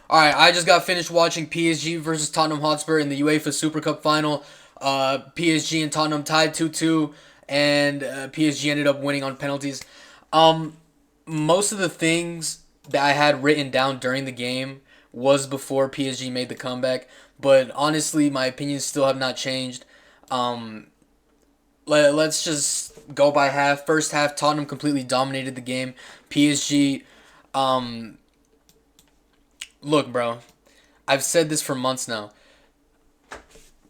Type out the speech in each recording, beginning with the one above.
All right, I just got finished watching PSG versus Tottenham Hotspur in the UEFA Super Cup final. PSG and Tottenham tied 2-2, and PSG ended up winning on penalties. Um, Most of the things that I had written down during the game was before PSG made the comeback, but honestly, my opinions still have not changed. Um, let's just go by half. First half, Tottenham completely dominated the game. PSG, um, look, bro, I've said this for months now.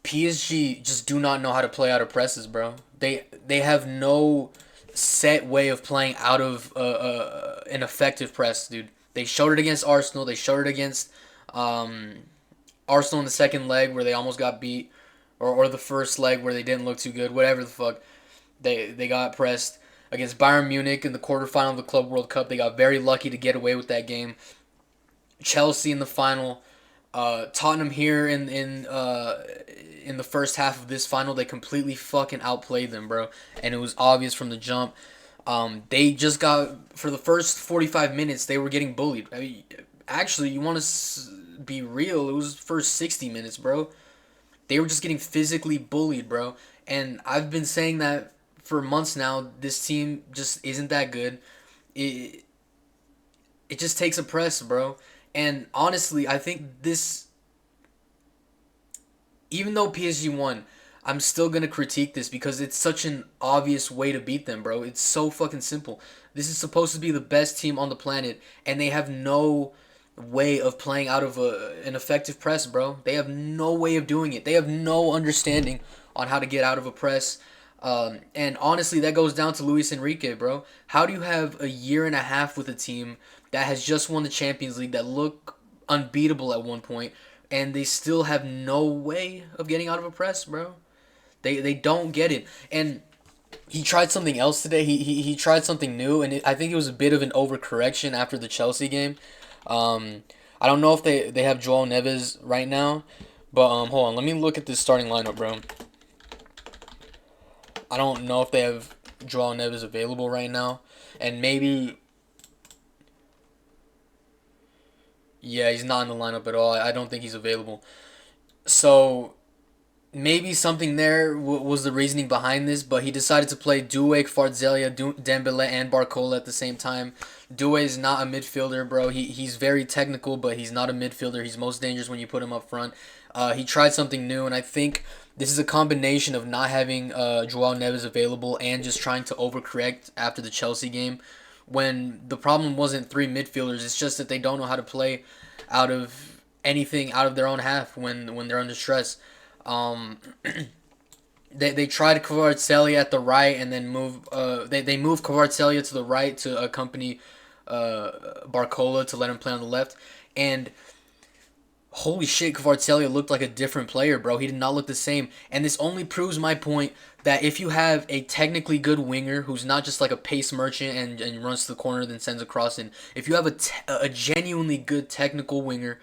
PSG just do not know how to play out of presses, bro. They have no set way of playing out of an effective press, dude. They showed it against Arsenal. They showed it against um, Arsenal in the second leg where they almost got beat, or the first leg where they didn't look too good. Whatever the fuck, they got pressed against Bayern Munich in the quarterfinal of the Club World Cup. They got very lucky to get away with that game. Chelsea in the final. Tottenham here in the first half of this final, they completely fucking outplayed them, bro, and it was obvious from the jump. They just got for the first 45 minutes they were getting bullied. I mean, actually, you want to be real? It was first 60 minutes, bro. They were just getting physically bullied, bro. And I've been saying that for months now. This team just isn't that good. It it just takes a press, bro. And honestly, I think this, even though PSG won, I'm still gonna critique this because it's such an obvious way to beat them, bro. It's so fucking simple. This is supposed to be the best team on the planet, and they have no way of playing out of an effective press, bro. They have no way of doing it. They have no understanding on how to get out of a press. And honestly, that goes down to Luis Enrique, bro. How do you have a year and a half with a team that has just won the Champions League, that look unbeatable at one point, and they still have no way of getting out of a press, bro? They don't get it. And he tried something else today. He tried something new, and I think it was a bit of an overcorrection after the Chelsea game. Um, I don't know if they have Joao Neves right now, but hold on, let me look at this starting lineup, bro. I don't know if they have Joao Neves available right now, and maybe yeah, he's not in the lineup at all. I don't think he's available. So maybe something there was the reasoning behind this, but he decided to play Doué, Kvaratskhelia, Dembele, and Barcola at the same time. Doué is not a midfielder, bro. He's very technical, but he's not a midfielder. He's most dangerous when you put him up front. He tried something new, and I think this is a combination of not having Joao Neves available and just trying to overcorrect after the Chelsea game. When the problem wasn't three midfielders, it's just that they don't know how to play out of anything out of their own half when they're under stress. Um, they tried Kvaratskhelia at the right and then they moved Kvaratskhelia to the right to accompany Barcola to let him play on the left, and holy shit, Kvaratskhelia looked like a different player, bro. He did not look the same, and this only proves my point that if you have a technically good winger who's not just like a pace merchant and runs to the corner then sends a cross in, if you have a genuinely good technical winger,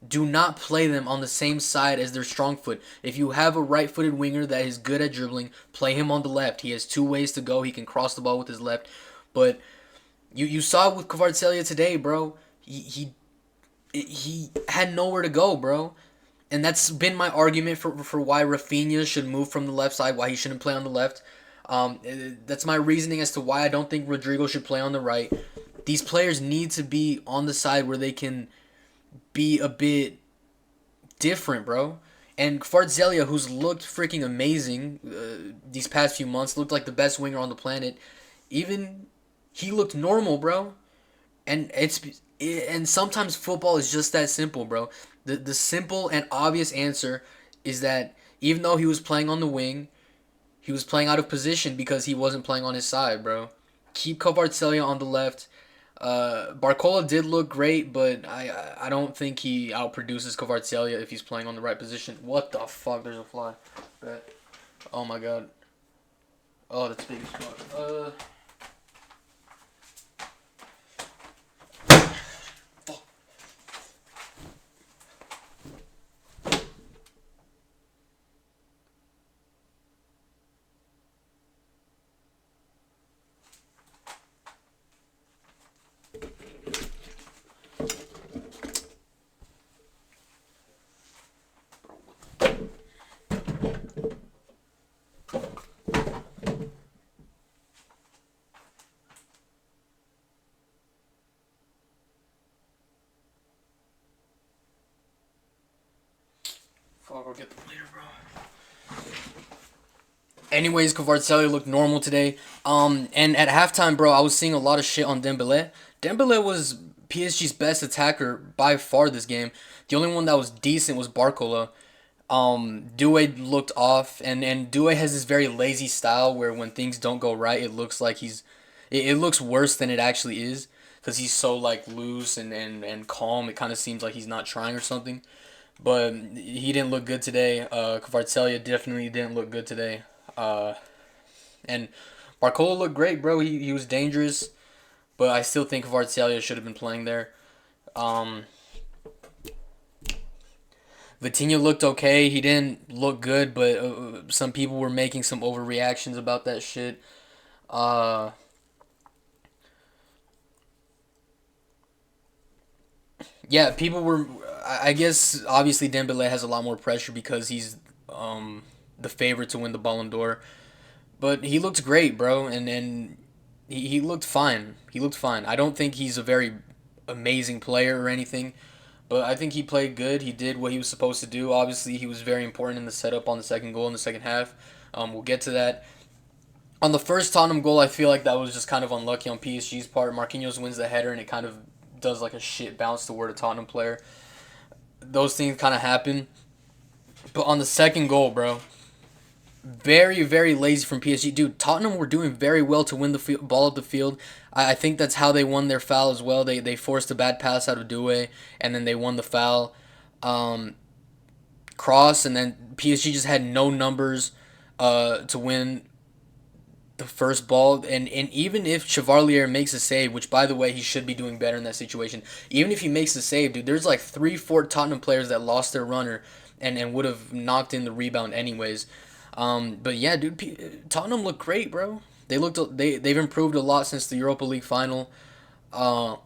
do not play them on the same side as their strong foot. If you have a right-footed winger that is good at dribbling, play him on the left. He has two ways to go. He can cross the ball with his left. But you saw it with Kvaratskhelia today, bro. He had nowhere to go, bro. And that's been my argument for why Rafinha should move from the left side, why he shouldn't play on the left. That's my reasoning as to why I don't think Rodrigo should play on the right. These players need to be on the side where they can be a bit different, bro. And Kvaratskhelia, who's looked freaking amazing these past few months, looked like the best winger on the planet. Even he looked normal, bro. And and sometimes football is just that simple, bro. The simple and obvious answer is that even though he was playing on the wing, he was playing out of position because he wasn't playing on his side, bro. Keep Kvaratskhelia on the left. Barcola did look great, but I don't think he outproduces Kvaratskhelia if he's playing on the right position. What the fuck? There's a fly. Bet. Oh my god. Oh, that's big as fuck. Fuck. Fuck, I'll get them later, bro. Anyways, Kvaratskhelia looked normal today. And at halftime, bro, I was seeing a lot of shit on Dembele. Dembele was PSG's best attacker by far this game. The only one that was decent was Barcola. Doué looked off, and Doué has this very lazy style where when things don't go right, it looks like it looks worse than it actually is because he's so like loose and calm. It kind of seems like he's not trying or something. But he didn't look good today. Kvaratskhelia definitely didn't look good today. Uh, and Barcola looked great, bro. He was dangerous, but I still think Kvaratskhelia should have been playing there. Um, Vitinha looked okay. He didn't look good, but some people were making some overreactions about that shit. Uh, yeah, people were. I guess obviously Dembele has a lot more pressure because he's the favorite to win the Ballon d'Or. But he looked great, bro, and he looked fine. He looked fine. I don't think he's a very amazing player or anything, but I think he played good. He did what he was supposed to do. Obviously, he was very important in the setup on the second goal in the second half. We'll get to that. On the first Tottenham goal, I feel like that was just kind of unlucky on PSG's part. Marquinhos wins the header, and it kind of does like a shit bounce toward a Tottenham player. Those things kind of happen. But on the second goal, bro, very, very lazy from PSG. Dude, Tottenham were doing very well to win the ball up the field. I think that's how they won their foul as well. They forced a bad pass out of Doué, and then they won the foul. Um, Cross, and then PSG just had no numbers to win the first ball. And even if Chevalier makes a save, which, by the way, he should be doing better in that situation, even if he makes a save, dude, there's like 3, 4 Tottenham players that lost their runner and would have knocked in the rebound anyways. But yeah, dude, Tottenham looked great, bro. They've improved a lot since the Europa League final. Uh,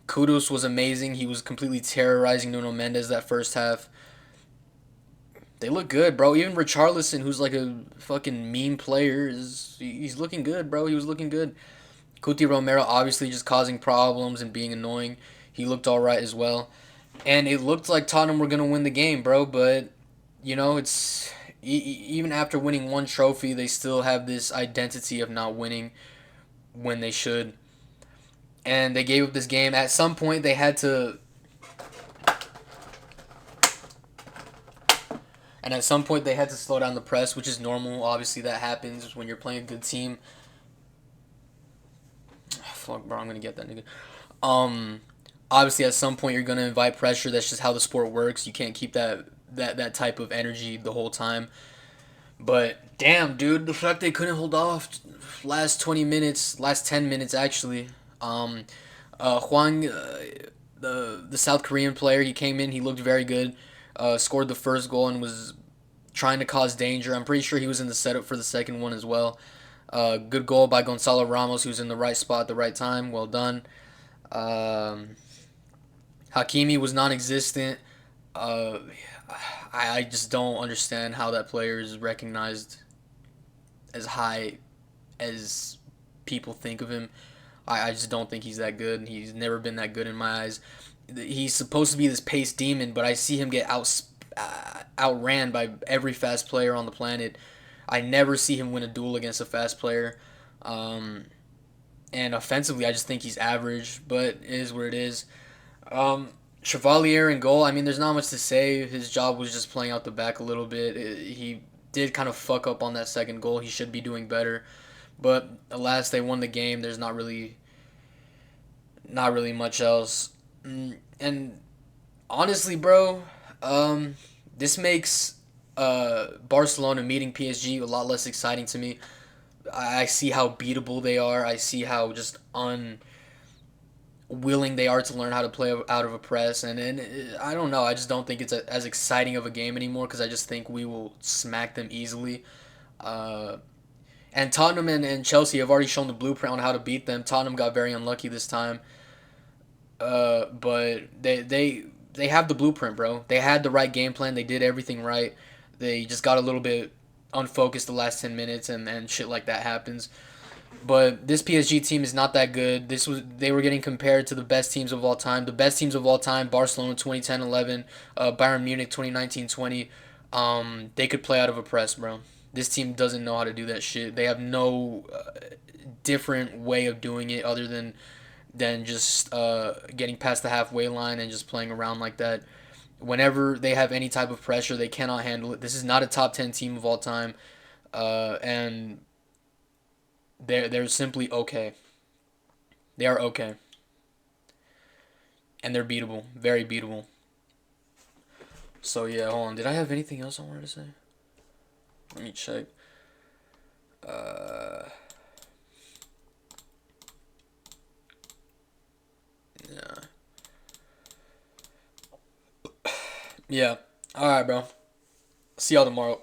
Kudus was amazing. He was completely terrorizing Nuno Mendes that first half. They look good, bro. Even Richarlison, who's like a fucking mean player, he's looking good, bro. He was looking good. Cuti Romero obviously just causing problems and being annoying. He looked all right as well, and it looked like Tottenham were gonna win the game, bro. But it's even after winning one trophy, they still have this identity of not winning when they should, and they gave up this game. At some point, they had to. And at some point, they had to slow down the press, which is normal. Obviously, that happens when you're playing a good team. Fuck, bro, I'm gonna get that nigga. Um, Obviously, at some point, you're gonna invite pressure. That's just how the sport works. You can't keep that type of energy the whole time. But damn, dude, the fact they couldn't hold off last 20 minutes, last 10 minutes actually. Um, Hwang, the South Korean player, he came in. He looked very good. Scored the first goal and was trying to cause danger. I'm pretty sure he was in the setup for the second one as well. Good goal by Gonzalo Ramos, who's in the right spot at the right time. Well done. Um, Hakimi was non-existent. Uh, I just don't understand how that player is recognized as high as people think of him. I just don't think he's that good. He's never been that good in my eyes. He's supposed to be this pace demon, but I see him get outran by every fast player on the planet. I never see him win a duel against a fast player. Um, and offensively, I just think he's average, but it is what it is. Um, Chevalier in goal. I mean, there's not much to say. His job was just playing out the back a little bit. He did kind of fuck up on that second goal. He should be doing better. But alas, they won the game. There's not really much else. And honestly, bro, this makes Barcelona meeting PSG a lot less exciting to me. I see how beatable they are. I see how just unwilling they are to learn how to play out of a press. And I don't know. I just don't think it's as exciting of a game anymore because I just think we will smack them easily. Uh, and Tottenham and Chelsea have already shown the blueprint on how to beat them. Tottenham got very unlucky this time. But they have the blueprint, bro. They had the right game plan. They did everything right. They just got a little bit unfocused the last 10 minutes and shit like that happens. But this PSG team is not that good. They were getting compared to the best teams of all time. The best teams of all time: Barcelona 2010-11, Bayern Munich 2019-20. They could play out of a press, bro. This team doesn't know how to do that shit. They have no different way of doing it other than just getting past the halfway line and just playing around like that. Whenever they have any type of pressure, they cannot handle it. This is not a top 10 team of all time, and they're simply okay. They are okay, and they're beatable, very beatable. So yeah, hold on. Did I have anything else I wanted to say? Let me check. Uh, yeah, yeah. All right, bro. See y'all tomorrow.